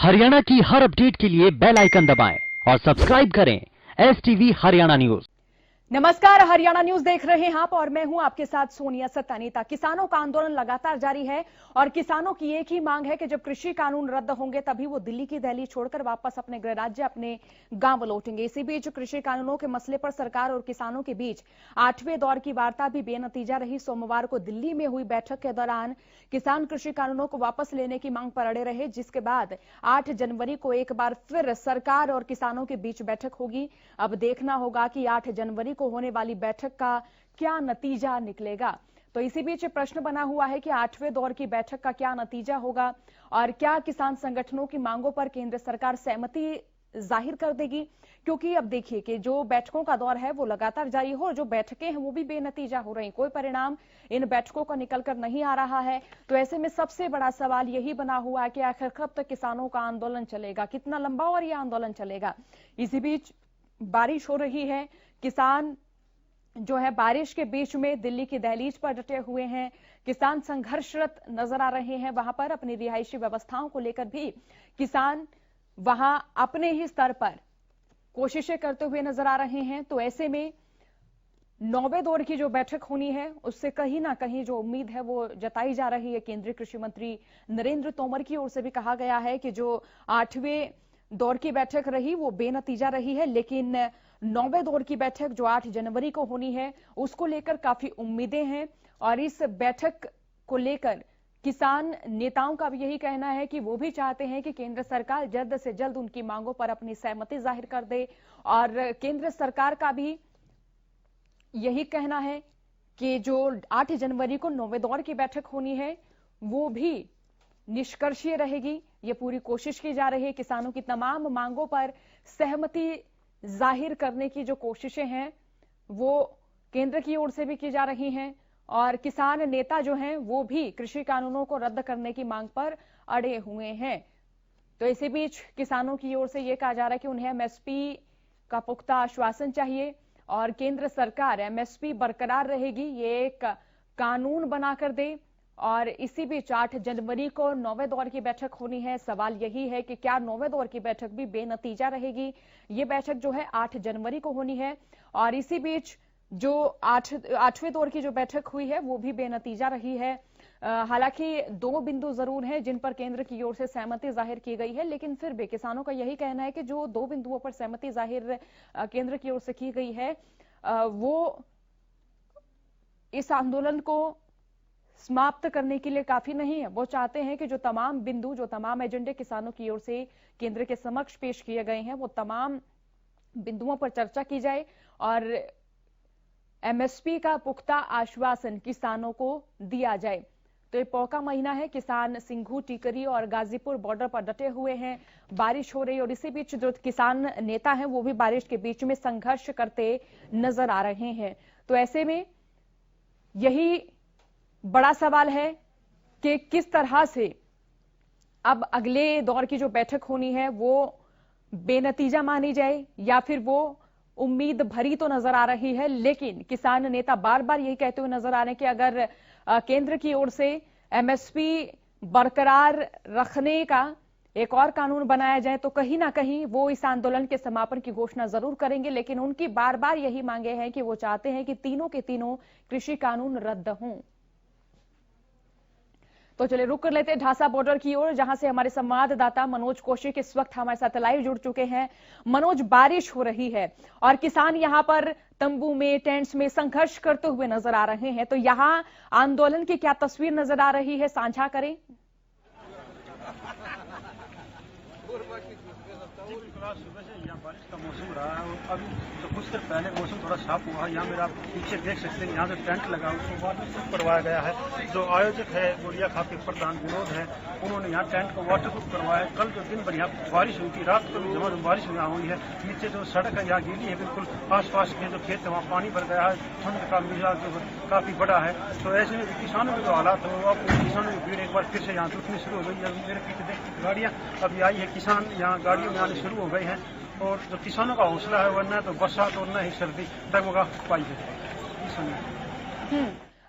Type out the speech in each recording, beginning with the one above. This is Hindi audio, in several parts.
हरियाणा की हर अपडेट के लिए बेल आइकन दबाएं और सब्सक्राइब करें STV हरियाणा न्यूज। नमस्कार, हरियाणा न्यूज देख रहे हैं आप और मैं हूं आपके साथ सोनिया सत्तानीता। किसानों का आंदोलन लगातार जारी है और किसानों की एक ही मांग है कि जब कृषि कानून रद्द होंगे तभी वो दिल्ली की दहलीज छोड़कर वापस अपने गृह राज्य, अपने गांव लौटेंगे। इसी बीच कृषि कानूनों के मसले पर सरकार और किसानों के बीच 8वें दौर की वार्ता भी बेनतीजा रही। सोमवार को दिल्ली में हुई बैठक के दौरान किसान कृषि कानूनों को वापस लेने की मांग पर अड़े रहे, जिसके बाद 8 जनवरी को एक बार फिर सरकार और किसानों के बीच बैठक होगी। अब देखना होगा कि 8 जनवरी को होने वाली बैठक का क्या नतीजा निकलेगा। तो इसी बीच प्रश्न बना हुआ है कि 8वें दौर की बैठक का क्या नतीजा होगा और क्या किसान संगठनों की मांगों पर केंद्र सरकार सहमति जाहिर कर देगी। क्योंकि अब देखिए कि जो बैठकों का दौर है वो लगातार जारी हो और जो बैठकें हैं वो भी बेनतीजा हो रही, कोई परिणाम इन बैठकों का निकलकर नहीं आ रहा है। तो ऐसे में सबसे बड़ा सवाल यही बना हुआ है कि आखिर कब तक किसानों का आंदोलन चलेगा, कितना लंबा और यह आंदोलन चलेगा। इसी बीच बारिश हो रही है, किसान जो है बारिश के बीच में दिल्ली की दहलीज पर डटे हुए हैं। किसान संघर्षरत नजर आ रहे हैं, वहां पर अपनी रिहायशी व्यवस्थाओं को लेकर भी किसान वहां अपने ही स्तर पर कोशिशें करते हुए नजर आ रहे हैं। तो ऐसे में 9वें दौर की जो बैठक होनी है उससे कहीं ना कहीं जो उम्मीद है वो जताई जा रही है। केंद्रीय कृषि मंत्री नरेंद्र तोमर की ओर से भी कहा गया है कि जो 8वें दौर की बैठक रही वो बेनतीजा रही है, लेकिन 9वें दौर की बैठक जो 8 जनवरी को होनी है उसको लेकर काफी उम्मीदें हैं। और इस बैठक को लेकर किसान नेताओं का भी यही कहना है कि वो भी चाहते हैं कि केंद्र सरकार जल्द से जल्द उनकी मांगों पर अपनी सहमति जाहिर कर दे। और केंद्र सरकार का भी यही कहना है कि जो 8 जनवरी को 9वें दौर की बैठक होनी है वो भी निष्कर्षीय रहेगी। ये पूरी कोशिश की जा रही है किसानों की तमाम मांगों पर सहमति जाहिर करने की जो कोशिशें हैं वो केंद्र की ओर से भी की जा रही हैं और किसान नेता जो हैं वो भी कृषि कानूनों को रद्द करने की मांग पर अड़े हुए हैं। तो इसी बीच किसानों की ओर से यह कहा जा रहा है कि उन्हें MSP का पुख्ता आश्वासन चाहिए और केंद्र सरकार MSP बरकरार रहेगी, ये एक कानून बनाकर दे। और इसी बीच 8 जनवरी को 9वें दौर की बैठक होनी है। सवाल यही है कि क्या 9वें दौर की बैठक भी बेनतीजा रहेगी। ये बैठक जो है 8 जनवरी को होनी है और इसी बीच जो 8वें दौर की जो बैठक हुई है वो भी बेनतीजा रही है। हालांकि 2 बिंदु जरूर हैं जिन पर केंद्र की ओर से सहमति जाहिर की गई है, लेकिन फिर भी किसानों का यही कहना है कि जो 2 बिंदुओं पर सहमति जाहिर केंद्र की ओर से की गई है वो इस आंदोलन को समाप्त करने के लिए काफी नहीं है। वो चाहते हैं कि जो तमाम बिंदु, जो तमाम एजेंडे किसानों की ओर से केंद्र के समक्ष पेश किए गए हैं वो तमाम बिंदुओं पर चर्चा की जाए और MSP का पुख्ता आश्वासन किसानों को दिया जाए। तो ये पौ का महीना है, किसान सिंघू, टीकरी और गाजीपुर बॉर्डर पर डटे हुए हैं। बारिश हो रही और इसी बीच जो किसान नेता हैं वो भी बारिश के बीच में संघर्ष करते नजर आ रहे हैं। तो ऐसे में यही बड़ा सवाल है कि किस तरह से अब अगले दौर की जो बैठक होनी है वो बेनतीजा मानी जाए या फिर वो उम्मीद भरी तो नजर आ रही है। लेकिन किसान नेता बार बार यही कहते हुए नजर आ रहे हैं कि अगर केंद्र की ओर से MSP बरकरार रखने का एक और कानून बनाया जाए तो कहीं ना कहीं वो इस आंदोलन के समापन की घोषणा जरूर करेंगे। लेकिन उनकी बार बार यही मांगे हैं कि वो चाहते हैं कि तीनों के तीनों कृषि कानून रद्द हों। तो चलिए रुक कर लेते हैं ढासा बॉर्डर की ओर, जहां से हमारे संवाददाता मनोज कौशिक इस वक्त हमारे साथ लाइव जुड़ चुके हैं। मनोज, बारिश हो रही है और किसान यहां पर तंबू में, टेंट्स में संघर्ष करते हुए नजर आ रहे हैं, तो यहां आंदोलन की क्या तस्वीर नजर आ रही है, साझा करें। सुबह से यहाँ बारिश का मौसम रहा है और अभी तो कुछ देर पहले मौसम थोड़ा साफ हुआ है। यहाँ मेरा पीछे देख सकते हैं, यहाँ से टेंट लगा उसको वाटर प्रूफ करवाया गया है। जो आयोजक है गोलिया खां के प्रधान विनोद है, उन्होंने यहाँ टेंट को वाटर प्रूफ करवाया है। कल जो दिन भर यहाँ बारिश हुई थी, रात को भी जमा बारिश यहाँ हुई है। नीचे जो सड़क है यहाँ गीली है बिल्कुल, आसपास के जो खेत है वहाँ पानी भर गया है, ठंड का मिजाज जो काफी बड़ा है। तो ऐसे में किसानों के जो हालात है वो अब किसानों की भीड़ एक बार फिर से यहाँ टूटनी शुरू हो गई है। मेरे पीछे देख गाड़ियाँ अभी आई है, किसान यहाँ गाड़ियों में आने शुरू हो गए हैं और जो किसानों का हौसला है वरना तो बरसात और न ही सर्दी डगमगा पाई है।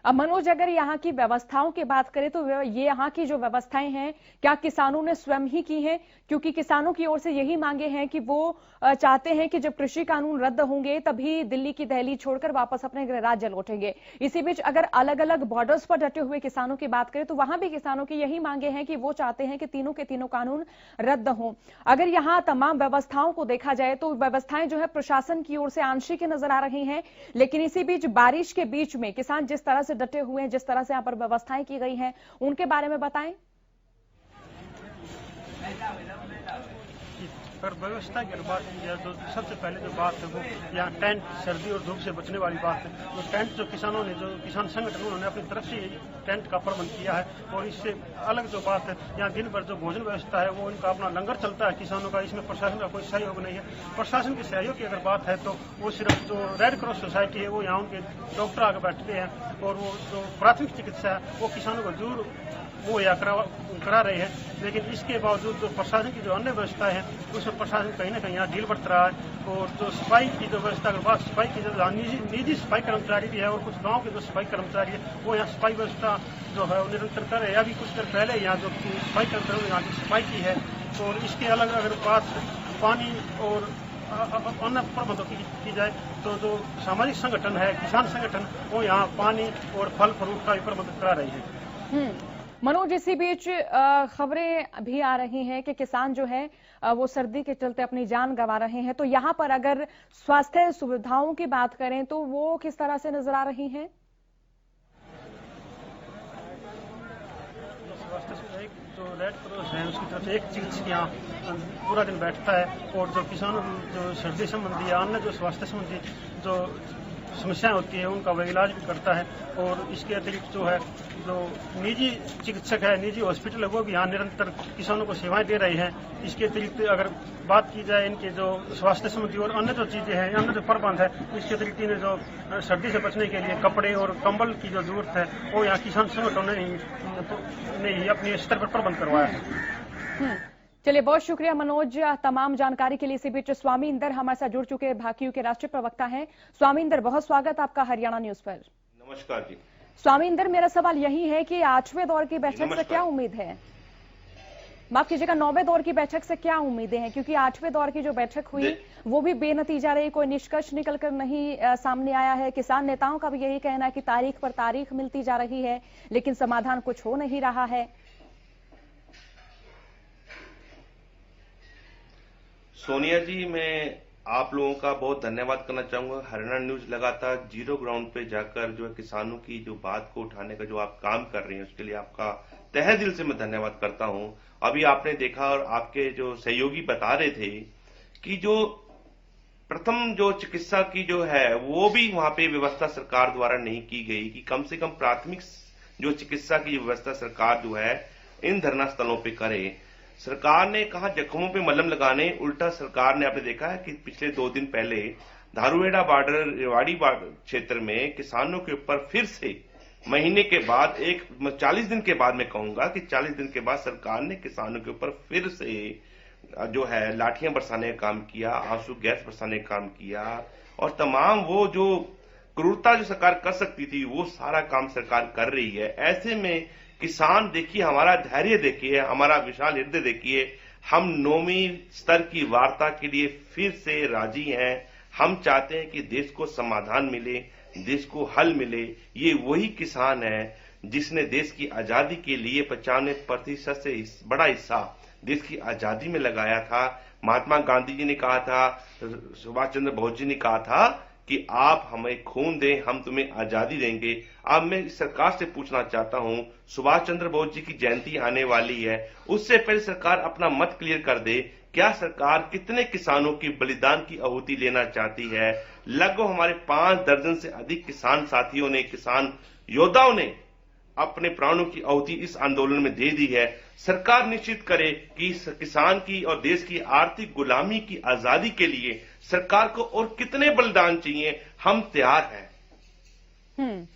अब मनोज, अगर यहाँ की व्यवस्थाओं की बात करें तो ये यहाँ की जो व्यवस्थाएं हैं क्या किसानों ने स्वयं ही की हैं? क्योंकि किसानों की ओर से यही मांगे हैं कि वो चाहते हैं कि जब कृषि कानून रद्द होंगे तभी दिल्ली की दहलीज छोड़कर वापस अपने गृह राज्य लौटेंगे। इसी बीच अगर अलग अलग बॉर्डर्स पर डटे हुए किसानों की बात करें तो वहां भी किसानों की यही मांगे हैं कि वो चाहते हैं कि तीनों के तीनों कानून रद्द हों। अगर यहाँ तमाम व्यवस्थाओं को देखा जाए तो व्यवस्थाएं जो है प्रशासन की ओर से आंशिक नजर आ रही हैं, लेकिन इसी बीच बारिश के बीच में किसान जिस तरह से डटे हुए हैं, जिस तरह से यहाँ पर व्यवस्थाएं की गई हैं, उनके बारे में बताएं। पर व्यवस्था की अगर बात की जाए तो सबसे पहले जो बात है वो यहाँ टेंट, सर्दी और धूप से बचने वाली बात है। तो टेंट जो किसानों ने, जो किसान संगठन, उन्होंने अपनी तरफ से टेंट का प्रबंध किया है। और इससे अलग जो बात है, यहाँ दिन भर जो भोजन व्यवस्था है वो इनका अपना लंगर चलता है किसानों का, इसमें प्रशासन का कोई सहयोग नहीं है। प्रशासन के सहयोग की अगर बात है तो वो सिर्फ जो रेड क्रॉस सोसाइटी है वो यहाँ उनके डॉक्टर आगे बैठते हैं और वो जो प्राथमिक चिकित्सा है वो किसानों को जरूर मुहैया करा रहे हैं। लेकिन इसके बावजूद जो प्रशासन की जो अन्य व्यवस्था है उसमें प्रशासन कहीं ना कहीं यहाँ ढील बरत रहा है। और जो सफाई की जो व्यवस्था, अगर बात सफाई की, जो निजी सफाई कर्मचारी भी है और कुछ गाँव के जो सफाई कर्मचारी है वो यहाँ सफाई व्यवस्था जो है वो निरंतर कर रहे हैं। अभी कुछ देर पहले यहाँ जो सफाई कर्मचारियों ने यहाँ की सफाई की है। और इसके अलग अगर बात पानी और अन्य प्रबंधों की जाए तो जो सामाजिक संगठन है, किसान संगठन, वो यहाँ पानी और फल फ्रूट का भी प्रबंध करा रही है। मनोज, इसी बीच खबरें भी आ रही हैं कि किसान जो है वो सर्दी के चलते अपनी जान गंवा रहे हैं। तो यहाँ पर अगर स्वास्थ्य सुविधाओं की बात करें तो वो किस तरह से नजर आ रही हैं? जो रेड क्रॉस है उसकी तरफ से एक चिकित्सक यहाँ पूरा दिन बैठता है और जो किसानों की जो सर्दी संबंधी या अन्य जो स्वास्थ्य संबंधी जो समस्याएं होती है उनका वह इलाज भी करता है। और इसके अतिरिक्त जो है जो निजी चिकित्सक है, निजी हॉस्पिटल है, वो भी यहाँ निरंतर किसानों को सेवाएं दे रहे हैं। इसके अतिरिक्त अगर बात की जाए इनके जो स्वास्थ्य संबंधी और अन्य जो चीजें हैं, अन्य जो प्रबंध है, इसके अतिरिक्त इन्हें जो सर्दी से बचने के लिए कपड़े और कंबल की जो जरूरत है वो यहाँ किसान संगठनों ने ही अपने स्तर पर प्रबंध करवाया है। चलिए, बहुत शुक्रिया मनोज तमाम जानकारी के लिए। इसी बीच स्वामी इंदर हमारे साथ जुड़ चुके भाकियू के राष्ट्रीय प्रवक्ता हैं। स्वामी इंदर, बहुत स्वागत आपका हरियाणा न्यूज पर। नमस्कार जी। स्वामी इंदर, मेरा सवाल यही है कि 8वें दौर की बैठक से क्या उम्मीद है? माफ कीजिएगा, 9वें दौर की बैठक से क्या उम्मीदें हैं? क्योंकि 8वें दौर की जो बैठक हुई वो भी बेनतीजा रही, कोई निष्कर्ष निकलकर नहीं सामने आया है। किसान नेताओं का भी यही कहना है कि तारीख पर तारीख मिलती जा रही है लेकिन समाधान कुछ हो नहीं रहा है। सोनिया जी, मैं आप लोगों का बहुत धन्यवाद करना चाहूंगा। हरियाणा न्यूज लगातार जीरो ग्राउंड पे जाकर जो है किसानों की जो बात को उठाने का जो आप काम कर रही हैं उसके लिए आपका तहे दिल से मैं धन्यवाद करता हूं। अभी आपने देखा और आपके जो सहयोगी बता रहे थे कि जो प्रथम जो चिकित्सा की जो है वो भी वहां पे व्यवस्था सरकार द्वारा नहीं की गई कि कम से कम प्राथमिक जो चिकित्सा की व्यवस्था सरकार जो है इन धरना स्थलों पे करे। सरकार ने कहा जख्मों पे मलहम लगाने, उल्टा सरकार ने आपने देखा है कि पिछले 2 दिन पहले धारूहेड़ा बॉर्डर, रेवाड़ी क्षेत्र में किसानों के ऊपर फिर से महीने के बाद 40 दिन के बाद, मैं कहूंगा कि 40 दिन के बाद सरकार ने किसानों के ऊपर फिर से जो है लाठियां बरसाने का काम किया, आंसू गैस बरसाने का काम किया और तमाम वो जो क्रूरता जो सरकार कर सकती थी वो सारा काम सरकार कर रही है। ऐसे में किसान देखिए, हमारा धैर्य देखिए, हमारा विशाल हृदय देखिए। हम 9वीं स्तर की वार्ता के लिए फिर से राजी हैं। हम चाहते हैं कि देश को समाधान मिले, देश को हल मिले। ये वही किसान है जिसने देश की आजादी के लिए 95% से बड़ा हिस्सा देश की आजादी में लगाया था। महात्मा गांधी जी ने कहा था, सुभाष चंद्र बोस जी ने कहा था कि आप हमें खून दें, हम तुम्हें आजादी देंगे। अब मैं इस सरकार से पूछना चाहता हूं, सुभाष चंद्र बोस जी की जयंती आने वाली है, उससे पहले सरकार अपना मत क्लियर कर दे। क्या सरकार कितने किसानों की बलिदान की आहुति लेना चाहती है? लगभग हमारे 5 दर्जन से अधिक किसान साथियों ने, किसान योद्धाओं ने अपने प्राणों की आहुति इस आंदोलन में दे दी है। सरकार निश्चित करे कि किसान की और देश की आर्थिक गुलामी की आजादी के लिए सरकार को और कितने बलिदान चाहिए, हम तैयार हैं।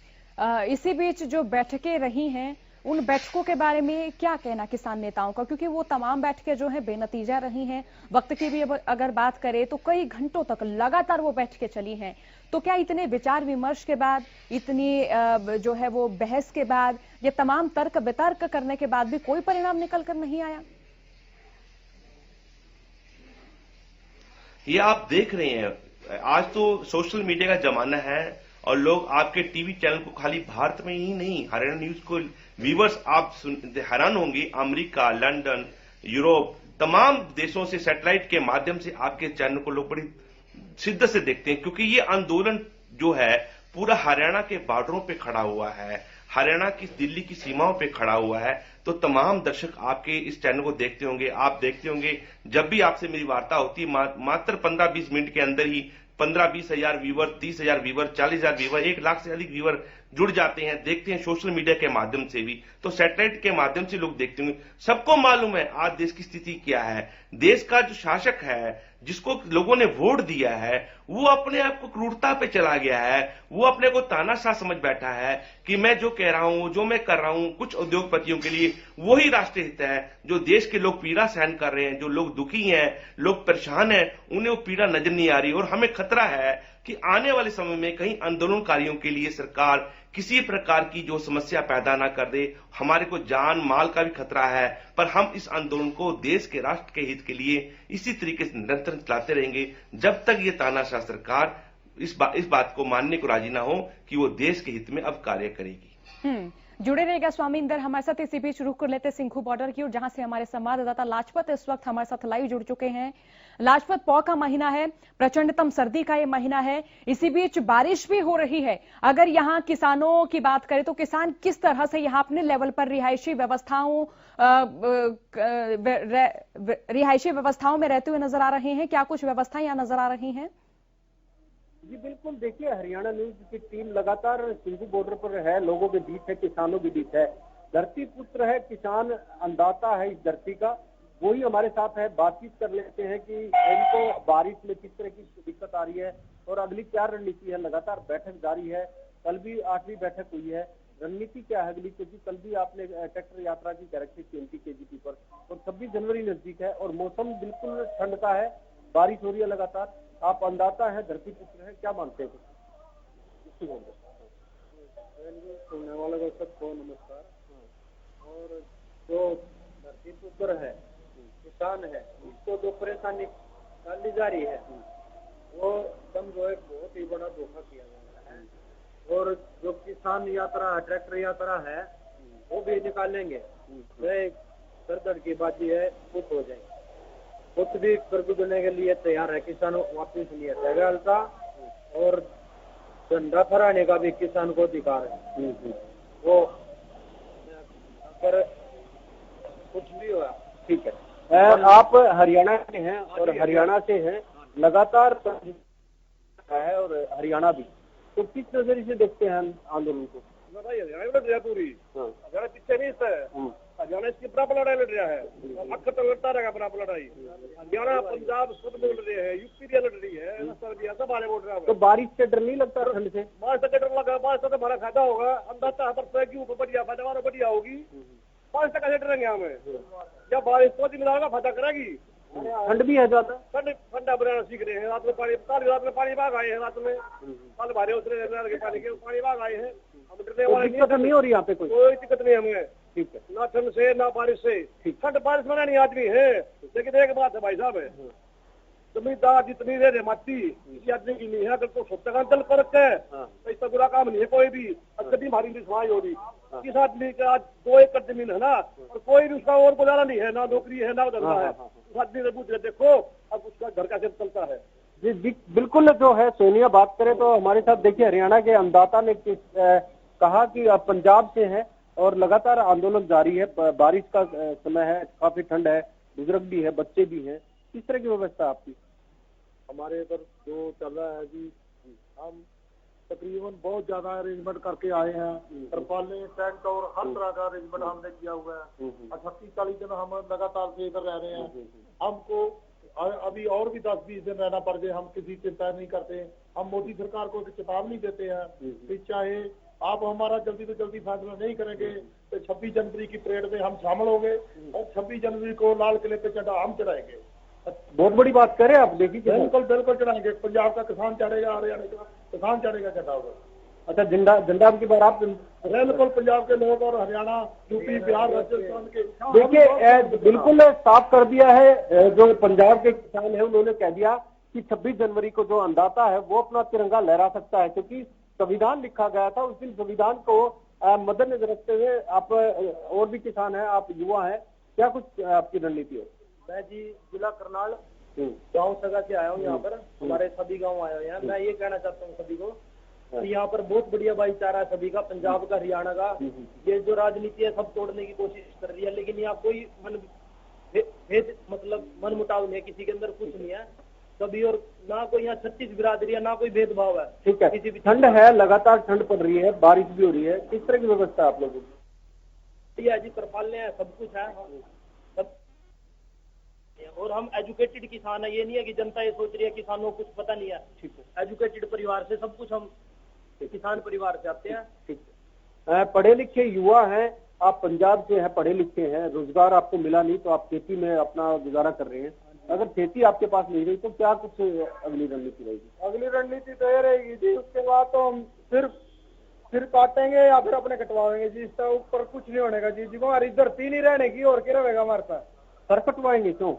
इसी बीच जो बैठकें रही हैं उन बैठकों के बारे में क्या कहना किसान नेताओं का, क्योंकि वो तमाम बैठकें जो है बेनतीजा रही हैं। वक्त की भी अगर बात करें तो कई घंटों तक लगातार वो बैठकें चली हैं। तो क्या इतने विचार विमर्श के बाद, इतनी जो है वो बहस के बाद, ये तमाम तर्क वितर्क करने के बाद भी कोई परिणाम निकल कर नहीं आया? ये आप देख रहे हैं, आज तो सोशल मीडिया का जमाना है और लोग आपके टीवी चैनल को खाली भारत में ही नहीं, हरियाणा न्यूज को व्यूवर्स आप हैरान होंगे, अमेरिका, लंदन, यूरोप, तमाम देशों से सैटेलाइट के माध्यम से आपके चैनल को लोग बड़ी शिद्दत से देखते हैं, क्योंकि ये आंदोलन जो है पूरा हरियाणा के बॉर्डरों पे खड़ा हुआ है, हरियाणा की दिल्ली की सीमाओं पे खड़ा हुआ है। तो तमाम दर्शक आपके इस चैनल को देखते होंगे, आप देखते होंगे जब भी आपसे मेरी वार्ता होती है, मात्र 15-20 मिनट के अंदर ही 15-20 हजार व्यूवर, 30 हजार व्यूवर, 40 हजार व्यूवर, 1 लाख से अधिक व्यूवर जुड़ जाते हैं, देखते हैं सोशल मीडिया के माध्यम से भी, तो सैटेलाइट के माध्यम से लोग देखते होंगे। सबको मालूम है आज देश की स्थिति क्या है। देश का जो शासक है, जिसको लोगों ने वोट दिया है, वो अपने आप को क्रूरता पे चला गया है, वो अपने को तानाशाह समझ बैठा है कि मैं जो कह रहा हूं, जो मैं कर रहा हूं, कुछ उद्योगपतियों के लिए वही राष्ट्रीय हित है। जो देश के लोग पीड़ा सहन कर रहे हैं, जो लोग दुखी हैं, लोग परेशान हैं, उन्हें वो पीड़ा नजर नहीं आ रही। और हमें खतरा है कि आने वाले समय में कहीं आंदोलनकारियों के लिए सरकार किसी प्रकार की जो समस्या पैदा ना कर दे। हमारे को जान माल का भी खतरा है, पर हम इस आंदोलन को देश के राष्ट्र के हित के लिए इसी तरीके से निरंतर चलाते रहेंगे जब तक ये तानाशाह सरकार इस बात को मानने को राजी ना हो कि वो देश के हित में अब कार्य करेगी। जुड़े रहेगा स्वामी इंदर हमारे साथ। इसी बीच रुक कर लेते सिंघू बॉर्डर की ओर, जहां से हमारे संवाददाता लाजपत इस वक्त हमारे साथ लाइव जुड़ चुके हैं। लाजपत, पौ का महीना है, प्रचंडतम सर्दी का ये महीना है, इसी बीच बारिश भी हो रही है। अगर यहां किसानों की बात करें तो किसान किस तरह से यहां अपने लेवल पर रिहायशी व्यवस्थाओं में रहते हुए नजर आ रहे हैं? क्या कुछ व्यवस्थाएं यहां नजर आ रही हैं? जी बिल्कुल, देखिए हरियाणा न्यूज की टीम लगातार सिंघू बॉर्डर पर है, लोगों के बीच है, किसानों के बीच है। धरती पुत्र है किसान, अन्नदाता है इस धरती का, वही हमारे साथ है। बातचीत कर लेते हैं कि इनको बारिश में किस तरह की दिक्कत आ रही है और अगली क्या रणनीति है। लगातार बैठक जारी है, कल भी 8वीं बैठक हुई है। रणनीति क्या है अगली, क्योंकि कल भी आपने ट्रैक्टर यात्रा की कह रखी थी केजीपी पर, और 26 जनवरी नजदीक है और मौसम बिल्कुल ठंड का है, बारिश हो रही है लगातार। आप अन्नदाता है, धरती पुत्र है, क्या मानते हैं? सुनने वालों को सबको नमस्कार। और जो धरती पुत्र है, किसान है, उसको जो परेशानी डाली जा रही है वो समझो एक बहुत ही बड़ा धोखा किया जा रहा है। और जो किसान यात्रा, ट्रैक्टर यात्रा है, वो भी निकालेंगे, सर की बाजी है, कुछ हो जाएगी। कुछ भी कर गुजरने के लिए तैयार है, किसानों वापिस नहीं है तैयारता, और झंडा फहराने का भी किसान को अधिकार है। वो अगर कुछ भी हुआ ठीक है। आप हरियाणा के हैं और हरियाणा से हैं, लगातार है और हरियाणा भी, तो किस नजरिए से देखते हैं आंदोलन को? हरियाणा पूरी हरियाणा पीछे नहीं है, हरियाणा इसकी बराबर लड़ाई लड़ रहा है, अख तो लड़ता रहेगा बराबर लड़ाई। हरियाणा, पंजाब सब बोल रहे हैं, यूपी भी लड़ रही है, सब बारे बोल रहा है। तो बारिश से डर नहीं लगता? ठंड से बारिश से डर लगा, बारिश से हमारा फायदा होगा, अंदाजा पर बढ़िया फायदा बढ़िया होगी। बारिश से कैसे डरेंगे हमें? जब बारिश 2 दिन का फायदा करेगी। ठंड भी है ज्यादा, ठंडा बनाना सीख रहे हैं। रात में पानी भाग आए हैं, रात में कल भारे उतरे पानी भाग आए हैं। हम डरने वाले दिक्कत नहीं हो रही यहाँ पे? कोई दिक्कत नहीं हमें, ठीक है, ना ठंड से ना बारिश से। ठंड बारिश में नहीं आदमी है, लेकिन एक बात है भाई साहब, जमींदार जितनी देर है माती किसी आदमी की नहीं है। अगर तो सत्ता का दल फर्क है तो इसका बुरा काम नहीं है कोई भी। कभी हमारी समाज हो रही, किस आदमी का आज 2 एकड़ जमीन है ना, और कोई भी उसका और गुजारा नहीं है, ना नौकरी है ना धंधा है, उस आदमी ने पूछ देखो अब उसका घर कैसे चलता है। जी बिल्कुल, जो है सोनिया बात करें तो हमारे साथ देखिए हरियाणा के अन्नदाता ने कहा कि आप पंजाब से हैं और लगातार आंदोलन जारी है, बारिश का समय है, काफी ठंड है, बुजुर्ग भी है, बच्चे भी हैं, किस तरह की व्यवस्था आपकी? हमारे इधर जो चल रहा है जी, हम तकरीबन बहुत ज्यादा अरेंजमेंट करके आए हैं, तरपालें, टेंट और हर तरह का अरेंजमेंट हमने किया हुआ है। 38-40 दिन हम लगातार से इधर रह रहे हैं। हमको अभी और भी 10-20 दिन रहना पड़ जाए, हम किसी चिंता नहीं करते। हम मोदी सरकार को चेतावनी देते हैं कि चाहे आप हमारा जल्दी से जल्दी फैसला नहीं करेंगे तो 26 जनवरी की परेड में हम शामिल होंगे और 26 जनवरी को लाल किले पे झंडा हम चढ़ाएंगे। बहुत बड़ी बात करें आप, देखिए बिल्कुल बिल्कुल चढ़ाएंगे। पंजाब का किसान चढ़ेगा, हरियाणा का किसान चढ़ेगा झंडा होगा। अच्छा, झंडा की बार आप बिल्कुल पंजाब के लोग और हरियाणा, यूपी, बिहार, राजस्थान के देखिए बिल्कुल साफ कर दिया है। जो पंजाब के किसान है उन्होंने कह दिया कि 26 जनवरी को जो अंदाता है वो अपना तिरंगा लहरा सकता है, क्योंकि संविधान लिखा गया था। उस दिन संविधान को मद्देनजर रखते हुए आप और भी किसान हैं, आप युवा हैं, क्या कुछ आपकी रणनीति है? मैं जी जिला करनाल गांव सगा से आया हूँ। यहाँ पर हमारे सभी गांव आए हुए हैं। मैं ये कहना चाहता हूँ सभी को कि यहाँ पर बहुत बढ़िया भाईचारा है सभी का, पंजाब का, हरियाणा का। ये जो राजनीति है सब तोड़ने की कोशिश कर रही है, लेकिन यहाँ कोई भेद मतलब मन मुटाव नहीं है, किसी के अंदर कुछ नहीं है सभी। और ना कोई यहाँ 36 बिरादरी है, ना कोई भेदभाव है। ठीक है, ठंड है, लगातार ठंड पड़ रही है, बारिश भी हो रही है, किस तरह की व्यवस्था है आप लोगों की? जी तरपालें हैं, सब कुछ है सब। और हम एजुकेटेड किसान है, ये नहीं है कि जनता ये सोच रही है किसानों को कुछ पता नहीं है। ठीक है, एजुकेटेड परिवार से सब कुछ, हम किसान परिवार से आते हैं। ठीक है, पढ़े लिखे युवा हैं, आप पंजाब से हैं, पढ़े लिखे हैं, रोजगार आपको मिला नहीं तो आप खेती में अपना गुजारा कर रहे हैं। अगर खेती आपके पास नहीं रही तो क्या कुछ अगली रणनीति रहेगी? अगली रणनीति तो ये रहेगी जी, उसके बाद तो हम फिर काटेंगे या फिर अपने कटवाएंगे जी। इसका ऊपर कुछ नहीं होने का जी। जी हमारी धरती नहीं रहने की और क्या रहेगा हमारे पास? सर कटवाएंगे क्यों?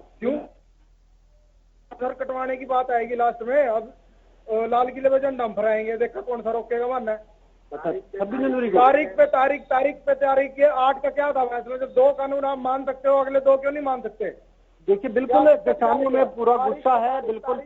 सर कटवाने की बात आएगी लास्ट में। अब लाल किले पे झंडा हम फहराएंगे, देखा कौन सा रोकेगा मानना। अच्छा, 26 जनवरी तारीख पे 8 का क्या था फैसला? जब 2 कानून आप मान सकते हो, अगले 2 क्यों नहीं मान सकते? देखिए बिल्कुल किसानों में पूरा गुस्सा है। बिल्कुल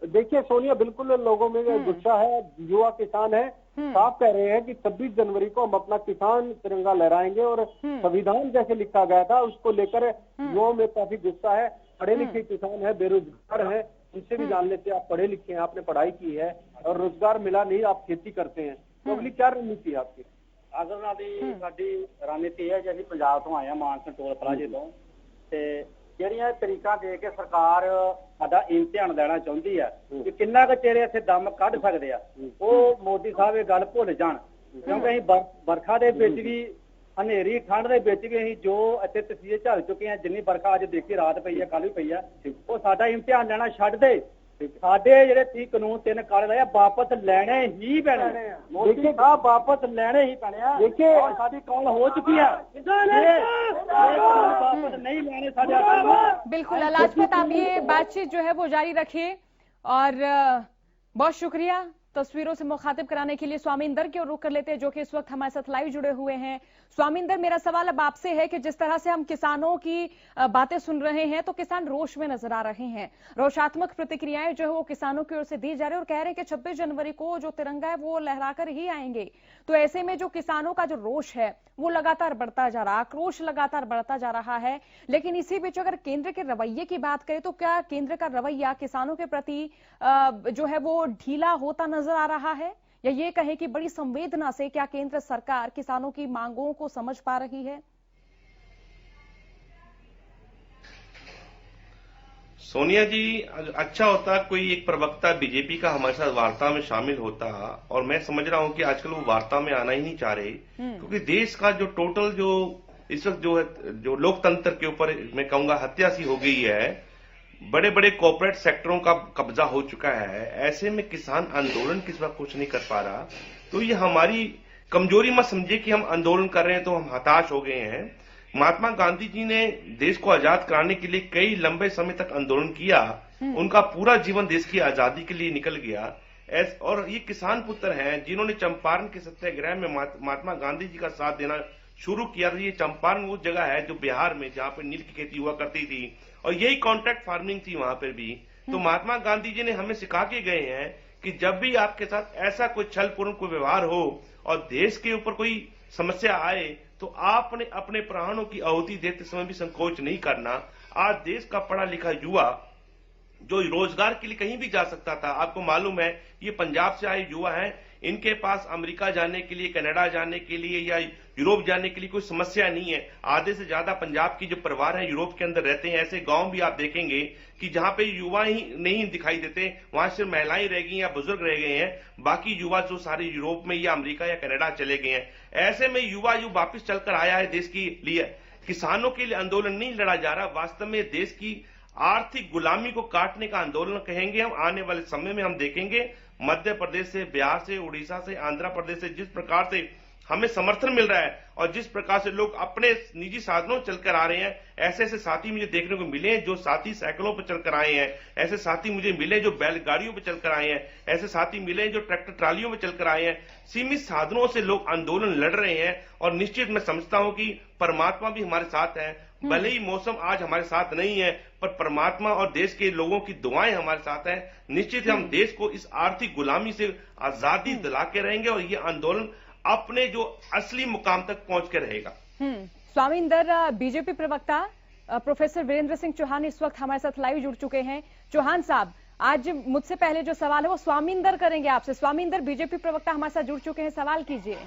देखिए सोनिया, बिल्कुल लोगों में गुस्सा है, युवा किसान है, साफ कह रहे हैं कि 26 जनवरी को हम अपना किसान तिरंगा लहराएंगे। और संविधान जैसे लिखा गया था उसको लेकर युवाओं में काफी गुस्सा है। पढ़े लिखे किसान है, बेरोजगार है, उनसे भी जान लेते हैं। आप पढ़े लिखे हैं, आपने पढ़ाई की है और रोजगार मिला नहीं, आप खेती करते हैं, तो अगली क्या रणनीति है आपकी? अगर साडी रणनीति है जी, पंजाब तो आए मानसन टोल प्लाजे तो ਜਿਹੜੀਆਂ ਤਰੀਕਾਂ ਦੇ ਕੇ ਸਰਕਾਰ ਸਾਡਾ ਇਮਤਿਹਾਨ ਲੈਣਾ ਚਾਹੁੰਦੀ ਹੈ ਕਿ ਕਿੰਨਾ ਕੁ ਚਿਰ ਇੱਥੇ ਦਮ ਕੱਢ ਸਕਦੇ ਆ, ਉਹ ਮੋਦੀ ਸਾਹਿਬ ਇਹ ਗੱਲ ਭੁੱਲ ਜਾਣ। ਕਿਉਂਕਿ ਅਸੀਂ ਵਰਖਾ ਦੇ ਵਿੱਚ ਵੀ, ਹਨੇਰੀ ਠੰਡ ਦੇ ਵਿੱਚ ਵੀ ਅਸੀਂ ਜੋ ਇੱਥੇ ਤਸਵੀਰ ਝੱਲ ਚੁੱਕੇ ਹਾਂ, ਜਿੰਨੀ ਵਰਖਾ ਅੱਜ ਦੇਖੀ ਰਾਤ ਪਈ ਹੈ, ਕੱਲ ਵੀ ਪਈ ਹੈ, ਉਹ ਸਾਡਾ ਇਮਤਿਹਾਨ ਲੈਣਾ ਛੱਡ ਦੇ। ਸਾਡੇ ਜਿਹੜੇ 30 ਕਾਨੂੰਨ 3 ਕਾਲੇ ਲਏ ਵਾਪਸ ਲੈਣੇ ਹੀ ਪੈਣੇ। ਮੋਦੀ ਸਾਹਿਬ वापस ਲੈਣੇ ਹੀ ਪੈਣੇ ਆ। ਦੇਖੇ ਸਾਡੀ ਕਾਲ ਹੋ ਚੁੱਕੀ ਹੈ, वापस नहीं लेने साढ़े। बिल्कुल लाजपत, आप ये बातचीत जो है वो जारी रखिए और बहुत शुक्रिया तस्वीरों से मुखातिब कराने के लिए। स्वामिंदर की ओर रुख कर लेते हैं जो कि इस वक्त हमारे साथ लाइव जुड़े हुए हैं। स्वामिंदर, मेरा सवाल अब आपसे है कि जिस तरह से हम किसानों की बातें सुन रहे हैं तो किसान रोष में नजर आ रहे हैं, रोषात्मक प्रतिक्रियाएं जो है वो किसानों की ओर से दी जा रही है और कह रहे हैं कि 26 जनवरी को जो तिरंगा है वो लहराकर ही आएंगे। तो ऐसे में जो किसानों का जो रोष है वो लगातार बढ़ता जा रहा, आक्रोश लगातार बढ़ता जा रहा है। लेकिन इसी बीच अगर केंद्र के रवैये की बात करें तो क्या केंद्र का रवैया किसानों के प्रति जो है वो ढीला होता नजर आ रहा है, या ये कहें कि बड़ी संवेदना से क्या केंद्र सरकार किसानों की मांगों को समझ पा रही है? सोनिया जी, अच्छा होता कोई एक प्रवक्ता बीजेपी का हमारे साथ वार्ता में शामिल होता, और मैं समझ रहा हूं कि आजकल वो वार्ता में आना ही नहीं चाह रहे, क्योंकि देश का जो टोटल जो इस वक्त जो है, जो लोकतंत्र के ऊपर मैं कहूंगा हत्या सी हो गई है, बड़े बड़े कॉर्पोरेट सेक्टरों का कब्जा हो चुका है। ऐसे में किसान आंदोलन किस वक्त कुछ नहीं कर पा रहा, तो ये हमारी कमजोरी मत समझिए कि हम आंदोलन कर रहे हैं तो हम हताश हो गए हैं। महात्मा गांधी जी ने देश को आजाद कराने के लिए कई लंबे समय तक आंदोलन किया, उनका पूरा जीवन देश की आजादी के लिए निकल गया। और ये किसान पुत्र हैं जिन्होंने चंपारण के सत्याग्रह में महात्मा गांधी जी का साथ देना शुरू किया था। ये चंपारण वो जगह है जो बिहार में, जहां पर नील की खेती हुआ करती थी और यही कॉन्ट्रैक्ट फार्मिंग थी वहां पर भी। तो महात्मा गांधी जी ने हमें सिखा के गए हैं कि जब भी आपके साथ ऐसा कोई छलपूर्ण कोई व्यवहार हो और देश के ऊपर कोई समस्या आए तो आपने अपने प्राणों की आहुति देते समय भी संकोच नहीं करना। आज देश का पढ़ा लिखा युवा जो रोजगार के लिए कहीं भी जा सकता था, आपको मालूम है ये पंजाब से आए युवा हैं, इनके पास अमेरिका जाने के लिए, कनाडा जाने के लिए या यूरोप जाने के लिए कोई समस्या नहीं है। आधे से ज्यादा पंजाब की जो परिवार है यूरोप के अंदर रहते हैं। ऐसे गांव भी आप देखेंगे कि जहां पे युवा ही नहीं दिखाई देते, वहां सिर्फ महिलाएं रह गई या बुजुर्ग रह गए हैं। बाकी युवा जो सारे यूरोप में या अमेरिका या कनाडा चले गए हैं। ऐसे में युवा वापिस चलकर आया है देश के लिए। किसानों के लिए आंदोलन नहीं लड़ा जा रहा, वास्तव में देश की आर्थिक गुलामी को काटने का आंदोलन कहेंगे हम। आने वाले समय में हम देखेंगे मध्य प्रदेश से, बिहार से, उड़ीसा से, आंध्र प्रदेश से जिस प्रकार से हमें समर्थन मिल रहा है और जिस प्रकार से लोग अपने निजी साधनों चलकर आ रहे हैं, ऐसे ऐसे साथी मुझे देखने को मिले हैं जो साथी साइकिलों पर चलकर आए हैं। ऐसे साथी मुझे मिले जो बैलगाड़ियों पर चलकर आए हैं। ऐसे साथी मिले जो ट्रैक्टर ट्रालियों में चलकर आए हैं। सीमित साधनों से लोग आंदोलन लड़ रहे हैं और निश्चित मैं समझता हूं कि परमात्मा भी हमारे साथ है। भले ही मौसम आज हमारे साथ नहीं है, पर परमात्मा और देश के लोगों की दुआएं हमारे साथ हैं। निश्चित हम देश को इस आर्थिक गुलामी से आजादी दिला के रहेंगे और ये आंदोलन अपने जो असली मुकाम तक पहुंच के रहेगा। स्वामींदर, बीजेपी प्रवक्ता प्रोफेसर वीरेंद्र सिंह चौहान इस वक्त हमारे साथ लाइव जुड़ चुके हैं। चौहान साहब, आज मुझसे पहले जो सवाल है वो स्वामींदर करेंगे आपसे। स्वामींदर, बीजेपी प्रवक्ता हमारे साथ जुड़ चुके हैं, सवाल कीजिए।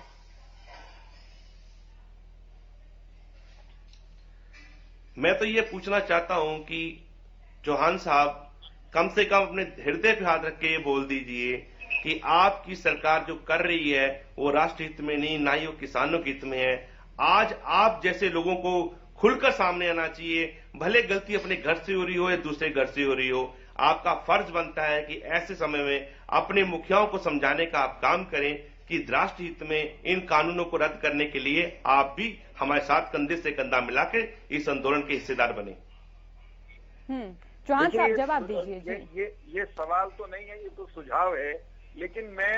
मैं तो ये पूछना चाहता हूं कि चौहान साहब कम से कम अपने हृदय पे हाथ रख के ये बोल दीजिए कि आपकी सरकार जो कर रही है वो राष्ट्र हित में नहीं, ना ही वो किसानों के हित में है। आज आप जैसे लोगों को खुलकर सामने आना चाहिए। भले गलती अपने घर से हो रही हो या दूसरे घर से हो रही हो, आपका फर्ज बनता है कि ऐसे समय में अपने मुखियाओं को समझाने का आप काम करें कि राष्ट्र हित में इन कानूनों को रद्द करने के लिए आप भी हमारे साथ कंधे से कंधा मिलाकर इस आंदोलन के हिस्सेदार बने। चौहान साहब, जवाब दीजिए। ये सवाल तो नहीं है, ये तो सुझाव है। लेकिन मैं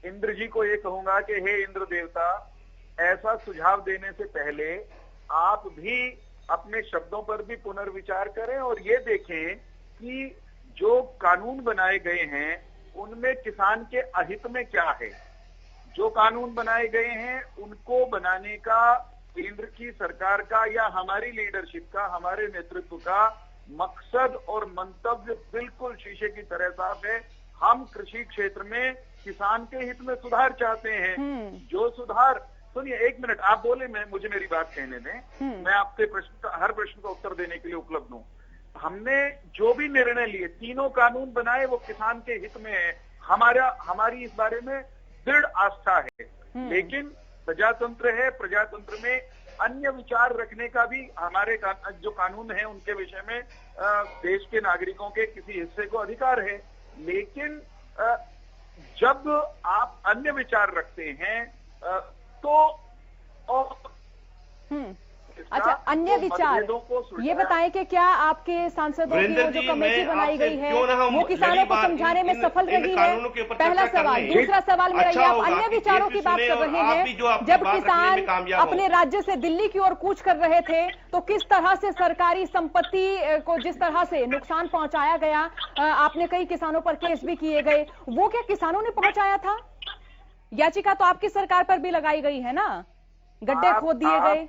इंद्र जी को ये कहूंगा कि हे इंद्र देवता, ऐसा सुझाव देने से पहले आप भी अपने शब्दों पर भी पुनर्विचार करें और ये देखें कि जो कानून बनाए गए हैं उनमें किसान के अहित में क्या है। जो कानून बनाए गए हैं उनको बनाने का केंद्र की सरकार का या हमारी लीडरशिप का, हमारे नेतृत्व का मकसद और मंतव्य बिल्कुल शीशे की तरह साफ है। हम कृषि क्षेत्र में किसान के हित में सुधार चाहते हैं। जो सुधार, सुनिए एक मिनट, आप बोले, मुझे मेरी बात कहने दें। मैं आपके हर प्रश्न का उत्तर देने के लिए उपलब्ध हूँ। हमने जो भी निर्णय लिए, तीनों कानून बनाए, वो किसान के हित में है। हमारी इस बारे में दृढ़ आस्था है। लेकिन प्रजातंत्र है, प्रजातंत्र में अन्य विचार रखने का भी हमारे जो कानून है उनके विषय में देश के नागरिकों के किसी हिस्से को अधिकार है। लेकिन जब आप अन्य विचार रखते हैं तो अच्छा, अन्य विचार, ये बताएं कि क्या आपके सांसदों की जो कमेटी बनाई गई है वो किसानों को समझाने में सफल रही है? पहला सवाल। दूसरा सवाल मेरा ये, आप अन्य विचारों की बात कर रहे हैं। जब किसान अपने राज्य से दिल्ली की ओर कूच कर रहे थे तो किस तरह से सरकारी संपत्ति को जिस तरह से नुकसान पहुंचाया गया, आपने कई किसानों पर केस भी किए गए, वो क्या किसानों ने पहुंचाया था? याचिका तो आपकी सरकार पर भी लगाई गई है ना, गड्ढे खोद दिए गए।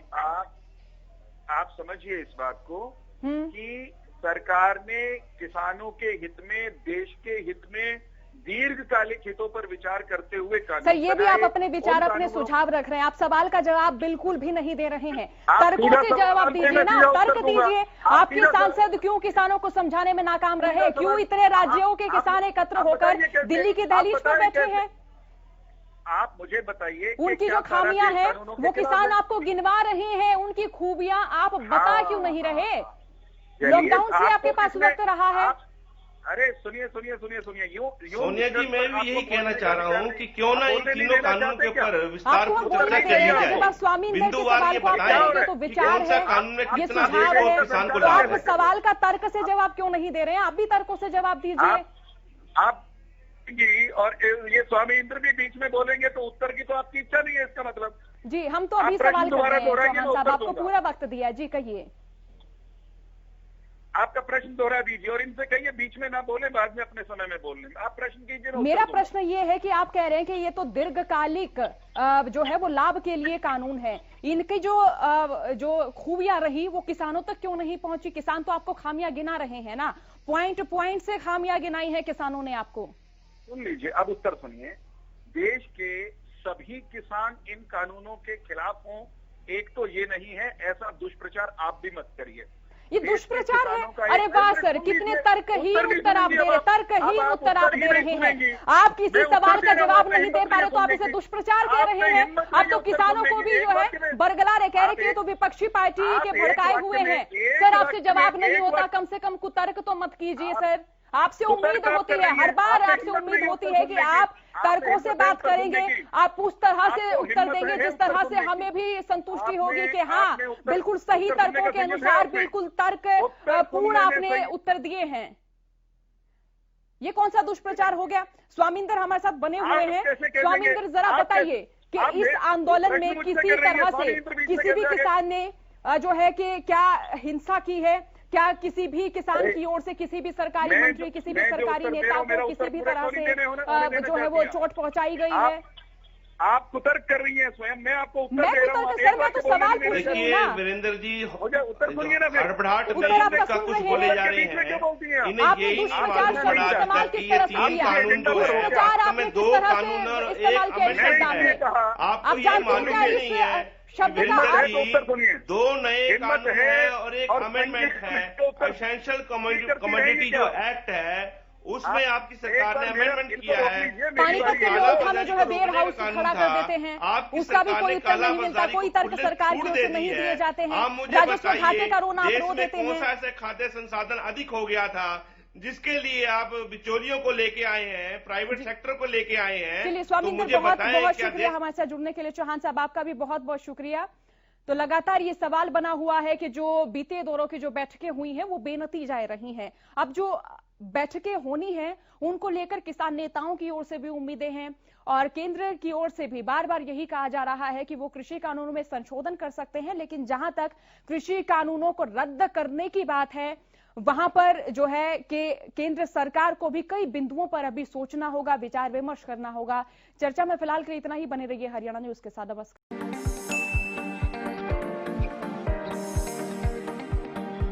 आप समझिए इस बात को कि सरकार ने किसानों के हित में, देश के हित में, दीर्घकालिक हितों पर विचार करते हुए कानून सर, ये भी आप अपने विचार, अपने सुझाव रख रहे हैं। आप सवाल का जवाब बिल्कुल भी नहीं दे रहे हैं। तर्कों से जवाब दीजिए ना, तर्क दीजिए। आपके सांसद क्यों किसानों को समझाने में नाकाम रहे? क्यों इतने राज्यों के किसान एकत्र होकर दिल्ली की दहलीज पर बैठे हैं? आप मुझे बताइए, उनकी जो खामियां हैं वो किसान आपको गिनवा रहे हैं, उनकी खूबियां आप बता क्यों नहीं रहे? लॉकडाउन से आपके पास वक्त रहा है। अरे सुनिए सुनिए सुनिए सुनिए, सोनिया जी, मैं भी यही कहना चाह रहा हूँ कि क्यों ना इन तीनों कानून के ऊपर विस्तार से चर्चा करी जाए। बिंदुवार ये बताएं तो विचार है, कानून में ये कितना सुझाव देश है, और किसान को तो लाभ आप है। सवाल का तर्क से जवाब क्यों नहीं दे रहे हैं? आप भी तर्कों से जवाब दीजिए। आप और ये स्वामी इंद्र भी बीच में बोलेंगे तो उत्तर की तो आपकी इच्छा नहीं है, इसका मतलब। जी, हम तो अभी सवाल कर रहे हैं चौहान साहब, आपको पूरा वक्त दिया। जी कहिए, आपका प्रश्न दोहरा दीजिए और इनसे कहिए बीच में ना बोले, बाद में अपने समय में बोल लेंगे। आप प्रश्न कीजिए। मेरा प्रश्न ये है कि आप कह रहे हैं कि ये तो दीर्घकालिक जो है वो लाभ के लिए कानून है, इनकी जो खूबियां रही वो किसानों तक क्यों नहीं पहुंची? किसान तो आपको खामियां गिना रहे हैं ना, पॉइंट से खामियां गिनाई है किसानों ने आपको। सुन लीजिए, अब उत्तर सुनिए। देश के सभी किसान इन कानूनों के खिलाफ हों, एक तो ये नहीं है, ऐसा दुष्प्रचार आप भी मत करिए। ये दुष्प्रचार है। अरे वाह सर, कितने तर्कहीन उत्तर आप दे रहे, तर्कहीन उत्तर आप दे रहे हैं। आप किसी सवाल का जवाब नहीं दे पा रहे तो आप इसे दुष्प्रचार कह रहे हैं। अब तो किसानों को भी जो है बरगला रहे, कह रहे कि ये तो विपक्षी पार्टी के भड़काए हुए हैं। सर आपसे जवाब नहीं होता, कम से कम कुतर्क तो मत कीजिए सर। आपसे उम्मीद होती है, हर बार आपसे उम्मीद होती है कि आप तर्कों से बात करेंगे, आप उस तरह से उत्तर देंगे जिस तरह से हमें भी संतुष्टि होगी कि हाँ बिल्कुल सही तर्कों के अनुसार, बिल्कुल तर्क पूर्ण आपने उत्तर दिए हैं। ये कौन सा दुष्प्रचार हो गया? स्वामिंदर हमारे साथ बने हुए हैं। स्वामिंदर जरा बताइए कि इस आंदोलन में किसी तरह से किसी भी किसान ने जो है कि क्या हिंसा की है? क्या किसी भी किसान की ओर से किसी भी सरकारी मंत्री, किसी भी सरकारी नेता को किसी भी तरह से जो है वो चोट पहुंचाई गई है? आप कुतर्क कर रही हैं स्वयं, मैं आपको उत्तर मैं दे रहा हूं। सर मैं तो सवाल पूछ रही हूं देखिए ना। वीरेंद्र जी, उत्तर सुनिए ना, हड़बड़ाहट में उत्तर आपका का सुन कुछ रहे बोले हैं। जा रहे बीच में क्यों बोलती हैं? हैं। इन्हें आपने यही दुष्प्रचार मालूम शब्द पड़ा इस्तेमाल कि किस ये तरह से तीन किया? कानून जो है दुष्प्रचार वास्तव आपने में किस 2 तरह कानून और से 1 इस्तेमाल किया इस अमेंडमेंट शब्द में? है। आपको आप ये जानते मालूम हैं ही इस नहीं है शब्द का हिम्मत है अर्थ? तो उत्तर सुनिए। 2 नए हिम्मत कानून है है और 1 और अमेंडमेंट है। एसेंशियल कमोडिटी जो एक्ट है उसमें आपकी सरकार ने अमेंडमेंट किया है। पानीपत के लोग हमें जो है वेयर हाउस खड़ा कर देते हैं, उसका भी कोई उत्तर नहीं मिलता, कोई तर्क सरकार की ओर से नहीं दिए जाते हैं। राजस्व घाटे का रोना आप रो देते कौन सा हैं। ऐसे खाद्य संसाधन अधिक हो गया था जिसके लिए आप बिचौलियों को लेके आए हैं, प्राइवेट सेक्टर को लेके आए हैं? चलिए तो स्वामिंदर मुझे बहुत बताएं बहुत क्या शुक्रिया हमारे साथ जुड़ने के लिए। चौहान साहब आपका भी बहुत बहुत शुक्रिया। तो लगातार ये सवाल बना हुआ है कि जो बीते दौरों की जो बैठकें हुई हैं वो बेनतीजा रही हैं। अब जो बैठकें होनी है उनको लेकर किसान नेताओं की ओर से भी उम्मीदें हैं और केंद्र की ओर से भी बार बार यही कहा जा रहा है कि वो कृषि कानूनों में संशोधन कर सकते हैं, लेकिन जहां तक कृषि कानूनों को रद्द करने की बात है वहां पर जो है कि केंद्र सरकार को भी कई बिंदुओं पर अभी सोचना होगा, विचार विमर्श करना होगा। चर्चा में फिलहाल के लिए इतना ही। बने रहिए हरियाणा न्यूज के साथ। नमस्कार।